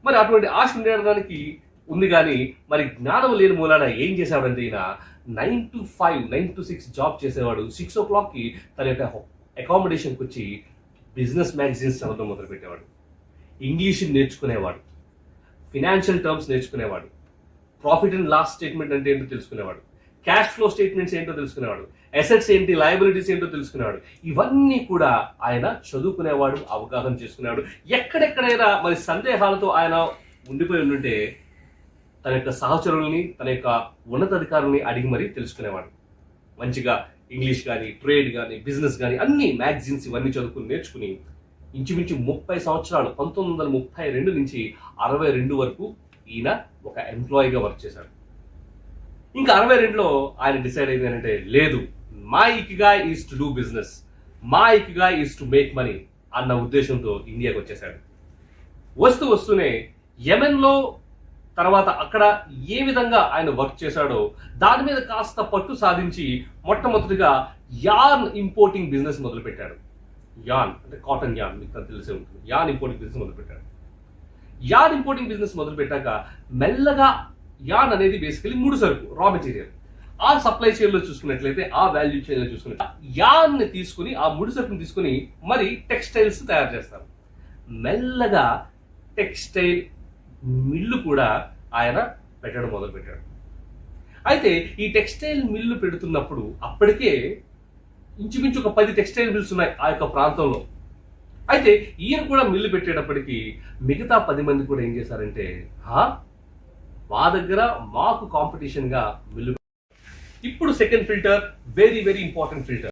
మరి అటువంటి ఆశ ఉండడానికి ఉంది, కానీ మరి జ్ఞానం లేని మూలాన ఏం చేశాడంటే ఈయన 9 to 5, 9 to 6 జాబ్ చేసేవాడు. 6 o'clock తన యొక్క అకామిడేషన్కి వచ్చి బిజినెస్ మ్యాగజైన్స్ చదవడం మొదలుపెట్టేవాడు. ఇంగ్లీష్ నేర్చుకునేవాడు, ఫినాన్షియల్ టర్మ్స్ నేర్చుకునేవాడు, ప్రాఫిట్ అండ్ లాస్ స్టేట్మెంట్ అంటే ఏంటో తెలుసుకునేవాడు, క్యాష్ ఫ్లో స్టేట్మెంట్స్ ఏంటో తెలుసుకునేవాడు, అసెట్స్ ఏంటి, లయబిలిటీస్ ఏంటో తెలుసుకునేవాడు. ఇవన్నీ కూడా ఆయన చదువుకునేవాడు, అవగాహన చేసుకునేవాడు. ఎక్కడెక్కడైనా మరి సందేహాలతో ఆయన ఉండిపోయి ఉంటే తన యొక్క సహచరుల్ని, తన యొక్క ఉన్నతాధికారుల్ని అడిగి మరీ తెలుసుకునేవాడు. మంచిగా ఇంగ్లీష్ కానీ, ట్రేడ్ కానీ, బిజినెస్ కానీ అన్ని మ్యాగజైన్స్ ఇవన్నీ చదువుకుని నేర్చుకుని ఇంచుమించు 30 సంవత్సరాలు 1932 నుంచి 62 వరకు ఈయన ఒక ఎంప్లాయీగా వర్క్ చేశాడు. ఇంకా 62లో ఆయన డిసైడ్ అయింది ఏంటంటే, లేదు, మా ఇకిగా ఈజ్ టు డూ బిజినెస్, మా ఇకిగా ఈజ్ టు మేక్ మనీ అన్న ఉద్దేశంతో ఇండియాకి వచ్చేసాడు. వస్తూనే యెమెన్లో తర్వాత అక్కడ ఏ విధంగా ఆయన వర్క్ చేశాడో దాని మీద కాస్త పట్టు సాధించి మొట్టమొదటిగా యార్న్ ఇంపోర్టింగ్ బిజినెస్ మొదలుపెట్టాడు. యార్న్ అంటే కాటన్ యార్న్, మీకు తెలిసే ఉంటుంది. యార్న్ ఇంపోర్టింగ్ బిజినెస్ మొదలుపెట్టాడు. యార్న్ ఇంపోర్టింగ్ బిజినెస్ మొదలుపెట్టాక మెల్లగా యార్న్ అనేది బేసికలీ ముడి సరుకు, రా మెటీరియల్. ఆ సప్లై చైన్ లో చూసుకున్నట్లయితే, ఆ వాల్యూ చైన్ లో చూసుకున్నట్లయితే యార్న్ ని తీసుకుని, ఆ ముడి సరుకుని తీసుకుని మరి టెక్స్టైల్స్ తయారు చేస్తారు. మెల్లగా టెక్స్టైల్ మిల్లు కూడా ఆయన పెట్టడం మొదలుపెట్టాడు. అయితే ఈ టెక్స్టైల్ మిల్లు పెడుతున్నప్పుడు అప్పటికే ఇంచుమించు ఒక 10 టెక్స్టైల్ మిల్స్ ఉన్నాయి ఆ యొక్క ప్రాంతంలో. అయితే ఈయన కూడా మిల్లు పెట్టేటప్పటికి మిగతా 10 మంది కూడా ఏం చేశారంటే, మా దగ్గర మాకు కాంపిటీషన్ గా మిల్లు. ఇప్పుడు second filter very very important filter.